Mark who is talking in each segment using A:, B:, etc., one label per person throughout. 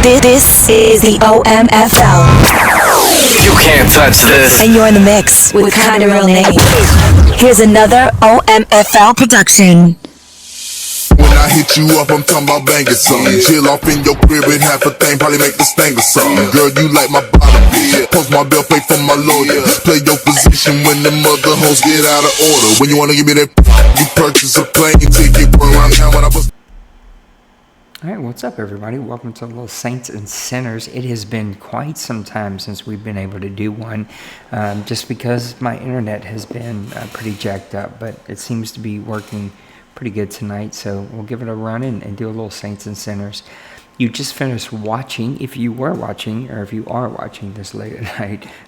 A: This is the OMFL.
B: You can't touch this.
A: And you're in the mix with Kinda Real Name. Here's another OMFL production.
C: When I hit you up, I'm talking about banging something. Chill off in your crib and half a thing, probably make this thing or something. Girl, you like my bottom bitch. Post my bill, pay for my lawyer. Play your position when the mother hoes get out of order. When you wanna give me that, you purchase a plane ticket. Run around town when I was.
D: Alright, what's up everybody? Welcome to Little Saints and Sinners. It has been quite some time since we've been able to do one, just because my internet has been pretty jacked up, but it seems to be working pretty good tonight, so we'll give it a run and do a little Saints and Sinners. You just finished watching, if you were watching, or if you are watching this late at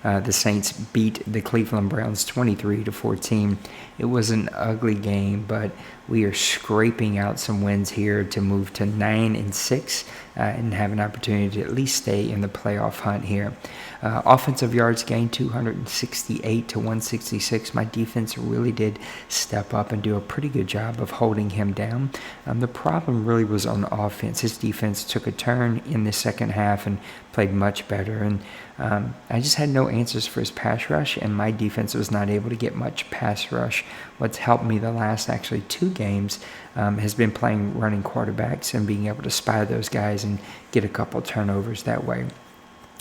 D: night, the Saints beat the Cleveland Browns 23-14. It was an ugly game, but we are scraping out some wins here to move to 9-6 and have an opportunity to at least stay in the playoff hunt here. Offensive yards gained 268 to 166. My defense really did step up and do a pretty good job of holding him down. The problem really was on offense. His defense took a turn in the second half and played much better. And I just had no answers for his pass rush, and my defense was not able to get much pass rush. What's helped me the last actually 2 games has been playing running quarterbacks and being able to spy those guys and get a couple turnovers that way.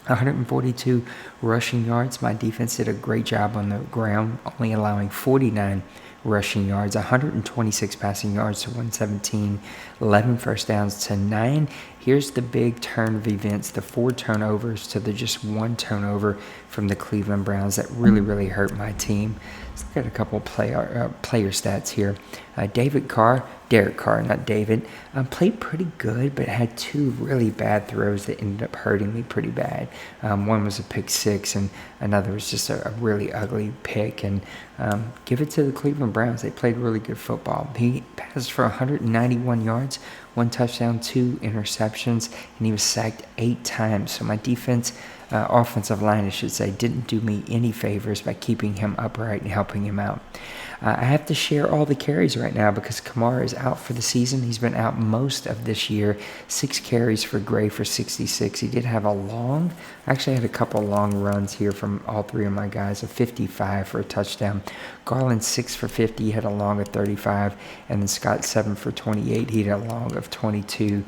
D: 142 rushing yards. My defense did a great job on the ground, only allowing 49 rushing yards, 126 passing yards to 117, 11 first downs to 9. Here's the big turn of events, the 4 turnovers to the just 1 turnover from the Cleveland Browns. That really hurt my team. Let's look at a couple player stats here. Derek Carr, not David, played pretty good, but had 2 really bad throws that ended up hurting me pretty bad. One was a pick 6, and another was just a really ugly pick. And give it to the Cleveland Browns. They played really good football. He passed for 191 yards, 1 touchdown, 2 interceptions, and he was sacked 8 times. So my defense, offensive line, I should say, didn't do me any favors by keeping him upright and helping him out. I have to share all the carries right now because Kamara is out for the season. He's been out most of this year. 6 carries for Gray for 66. He did have actually had a couple long runs here from all 3 of my guys, a 55 for a touchdown. Garland 6 for 50, he had a long of 35, and then Scott 7 for 28, he had a long of 22.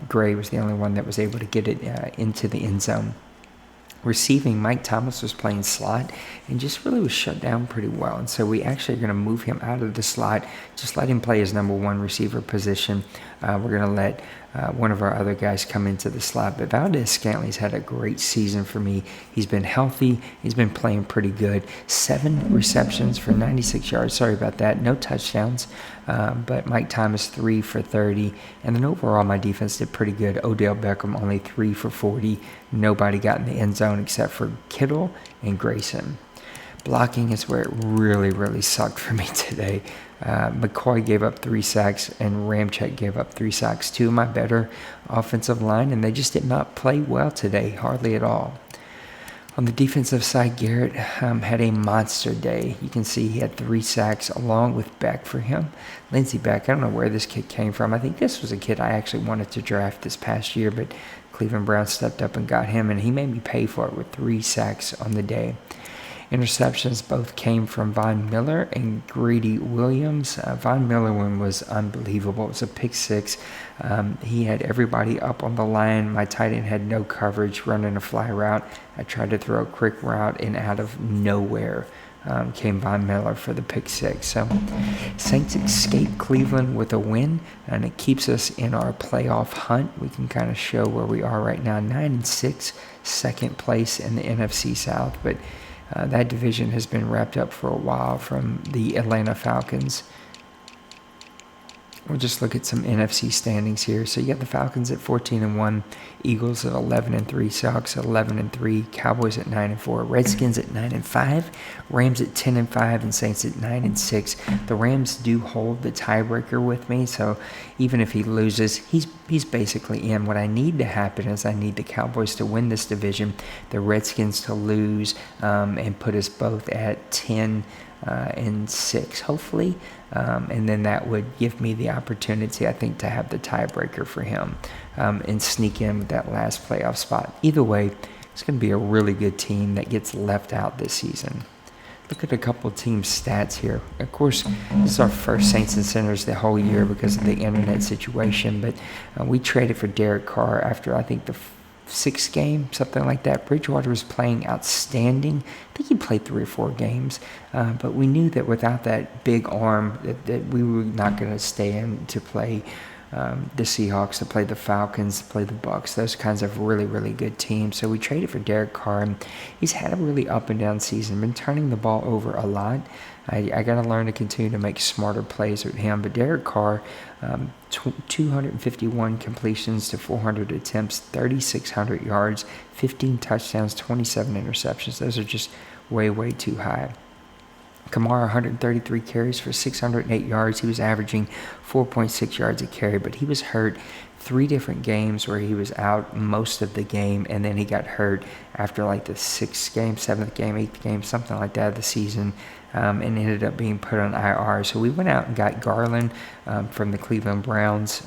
D: Gray was the only one that was able to get it into the end zone. Receiving, Mike Thomas was playing slot and just really was shut down pretty well. And so we actually are going to move him out of the slot, just let him play his number 1 receiver position. We're going to let one of our other guys come into the slot. But Valdez-Scantley's had a great season for me. He's been healthy. He's been playing pretty good. 7 receptions for 96 yards. Sorry about that. No touchdowns. But Mike Thomas 3 for 30. And then overall, my defense did pretty good. Odell Beckham only 3 for 40. Nobody got in the end zone except for Kittle and Grayson. Blocking is where it really sucked for me today. McCoy gave up 3 sacks, and Ramczyk gave up 3 sacks. 2 of my better offensive line, and they just did not play well today, hardly at all. On the defensive side, Garrett had a monster day. You can see he had 3 sacks along with Beck for him. Lindsey Beck, I don't know where this kid came from. I think this was a kid I actually wanted to draft this past year, but Cleveland Browns stepped up and got him, and he made me pay for it with 3 sacks on the day. Interceptions both came from Von Miller and Greedy Williams. Von Miller one was unbelievable. It was a pick 6. He had everybody up on the line. My tight end had no coverage running a fly route. I tried to throw a quick route, and out of nowhere came Von Miller for the pick 6. So Saints escape Cleveland with a win, and it keeps us in our playoff hunt. We can kind of show where we are right now, 9-6, second place in the NFC South. But that division has been wrapped up for a while from the Atlanta Falcons. We'll just look at some NFC standings here. So you got the Falcons at 14-1, Eagles at 11-3, Seahawks at 11-3, Cowboys at 9-4, Redskins at 9-5, Rams at 10-5, and Saints at 9-6. The Rams do hold the tiebreaker with me, so even if he loses, he's basically in. What I need to happen is I need the Cowboys to win this division, the Redskins to lose, and put us both at 10 and 6, hopefully. And then that would give me the opportunity, I think, to have the tiebreaker for him and sneak in with that last playoff spot. Either way, it's going to be a really good team that gets left out this season. Look at a couple of team stats here. Of course, this is our first Saints and Sinners the whole year because of the internet situation, but we traded for Derek Carr after, I think, the 6th game, something like that. Bridgewater was playing outstanding. I think he played 3 or 4 games, but we knew that without that big arm that we were not going to stay in to play the Seahawks, to play the Falcons, to play the Bucks, those kinds of really, really good teams. So we traded for Derek Carr, and he's had a really up and down season, been turning the ball over a lot. I got to learn to continue to make smarter plays with him. But Derek Carr, 251 completions to 400 attempts, 3,600 yards, 15 touchdowns, 27 interceptions. Those are just way, way too high. Kamara, 133 carries for 608 yards. He was averaging 4.6 yards a carry, but he was hurt 3 different games where he was out most of the game, and then he got hurt after like the 6th game, 7th game, 8th game, something like that of the season, and ended up being put on IR. So we went out and got Garland from the Cleveland Browns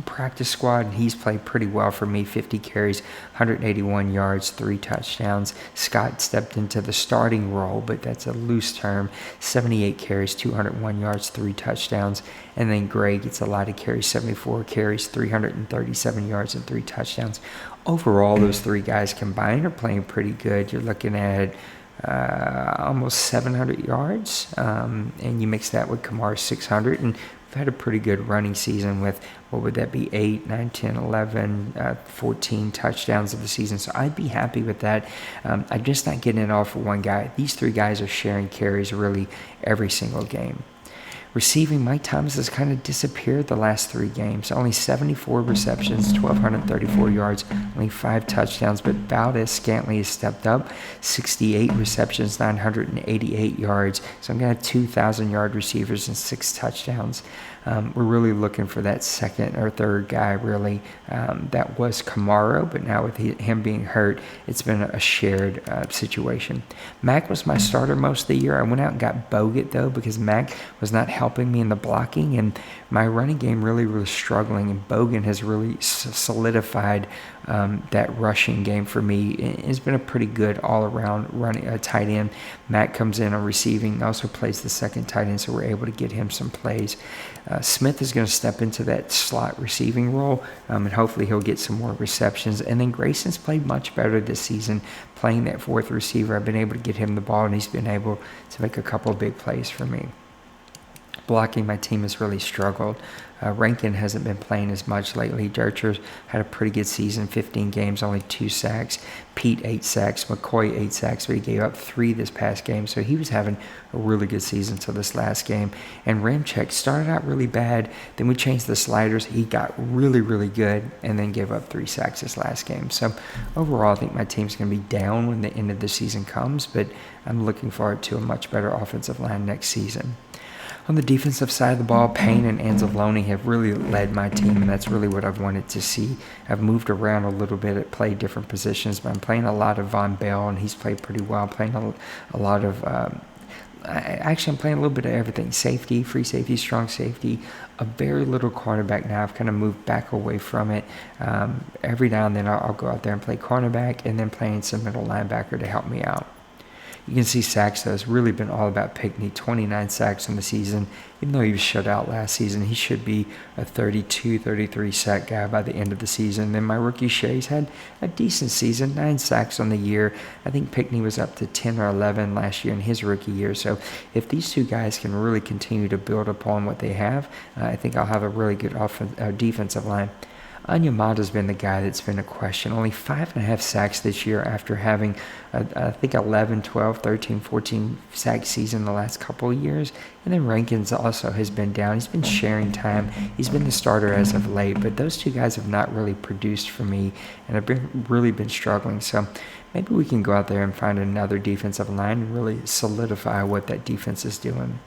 D: practice squad, and he's played pretty well for me. 50 carries, 181 yards, 3 touchdowns. Scott stepped into the starting role, but that's a loose term. 78 carries, 201 yards, 3 touchdowns. And then Gray gets a lot of carries, 74 carries, 337 yards, and 3 touchdowns. Overall, those 3 guys combined are playing pretty good. You're looking at almost 700 yards, and you mix that with Kamar's 600, and we've had a pretty good running season with, what would that be, 8, 9, 10, 11, 14 touchdowns of the season. So I'd be happy with that. I'm just not getting it all for one guy. These 3 guys are sharing carries really every single game. Receiving, Mike Thomas has kind of disappeared the last 3 games. Only 74 receptions, 1,234 yards, only 5 touchdowns. But Valdez-Scantling has stepped up, 68 receptions, 988 yards. So I'm going to have 2,000-yard receivers and 6 touchdowns. We're really looking for that second or third guy, really. That was Kamara, but now with him being hurt, it's been a shared situation. Mack was my starter most of the year. I went out and got Bogut, though, because Mack was not helping me in the blocking, and my running game really was struggling, and Bogut has really solidified that rushing game for me. It's been a pretty good all-around running tight end. Matt comes in on receiving, also plays the second tight end, so we're able to get him some plays. Smith is going to step into that slot receiving role, and hopefully he'll get some more receptions. And then Grayson's played much better this season, playing that 4th receiver. I've been able to get him the ball, and he's been able to make a couple of big plays for me. Blocking, my team has really struggled. Rankin hasn't been playing as much lately. Dercher had a pretty good season, 15 games, only 2 sacks. Pete, 8 sacks. McCoy, 8 sacks, but he gave up 3 this past game. So he was having a really good season until this last game. And Ramczyk started out really bad. Then we changed the sliders. He got really, really good, and then gave up 3 sacks this last game. So overall, I think my team's going to be down when the end of the season comes, but I'm looking forward to a much better offensive line next season. On the defensive side of the ball, Payne and Anzalone have really led my team, and that's really what I've wanted to see. I've moved around a little bit, played different positions, but I'm playing a lot of Von Bell, and he's played pretty well. I'm playing a lot of I'm playing a little bit of everything. Safety, free safety, strong safety, a very little cornerback now. I've kind of moved back away from it. Every now and then I'll go out there and play cornerback, and then playing some middle linebacker to help me out. You can see sacks, though. It's really been all about Pickney. 29 sacks in the season. Even though he was shut out last season, he should be a 32, 33 sack guy by the end of the season. Then my rookie Shay's had a decent season, 9 sacks on the year. I think Pickney was up to 10 or 11 last year in his rookie year. So if these 2 guys can really continue to build upon what they have, I think I'll have a really good defensive line. Onyemata's been the guy that's been a question. Only 5.5 sacks this year after having, I think, 11, 12, 13, 14 sack season the last couple of years. And then Rankins also has been down. He's been sharing time. He's been the starter as of late. But those 2 guys have not really produced for me, and I've really been struggling. So maybe we can go out there and find another defensive line and really solidify what that defense is doing.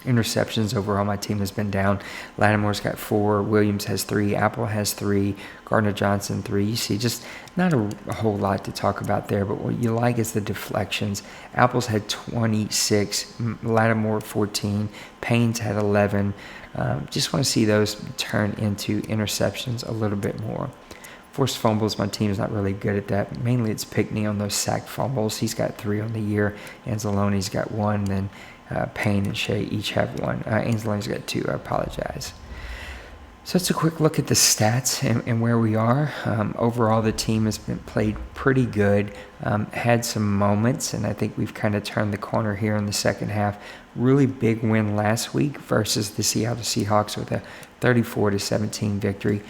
D: Interceptions overall, my team has been down. Lattimore's got 4, Williams has 3, Apple has 3, Gardner Johnson 3. You see, just not a whole lot to talk about there, but what you like is the deflections. Apple's had 26, Lattimore 14, Payne's had 11. Just want to see those turn into interceptions a little bit more. Forced fumbles, my team's not really good at that. Mainly it's Pickney on those sacked fumbles. He's got 3 on the year. Anzalone's got 1, then Payne and Shea each have 1. Anzalone's got 2, I apologize. So it's a quick look at the stats and where we are. Overall, the team has been played pretty good. Had some moments, and I think we've kind of turned the corner here in the second half. Really big win last week versus the Seattle Seahawks with a 34-17 victory.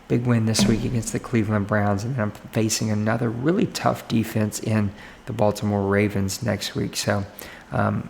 D: Big win this week against the Cleveland Browns, and then I'm facing another really tough defense in the Baltimore Ravens next week. So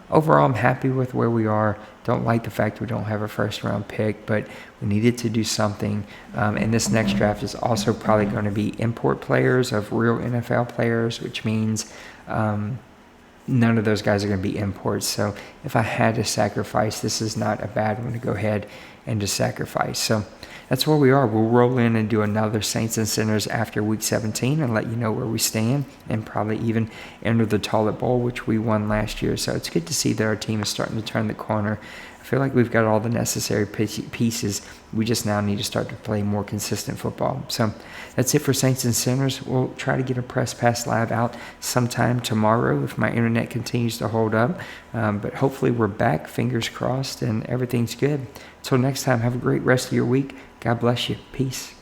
D: overall, I'm happy with where we are. Don't like the fact we don't have a first-round pick, but we needed to do something. And this next draft is also probably going to be import players of real NFL players, which means none of those guys are going to be imports. So if I had to sacrifice, this is not a bad one to go ahead and just sacrifice. So that's where we are. We'll roll in and do another Saints and Sinners after Week 17 and let you know where we stand, and probably even enter the Toilet Bowl, which we won last year. So it's good to see that our team is starting to turn the corner. I feel like we've got all the necessary pieces. We just now need to start to play more consistent football. So that's it for Saints and Sinners. We'll try to get a Press Pass Live out sometime tomorrow if my internet continues to hold up. But hopefully we're back, fingers crossed, and everything's good. Until next time, have a great rest of your week. God bless you. Peace.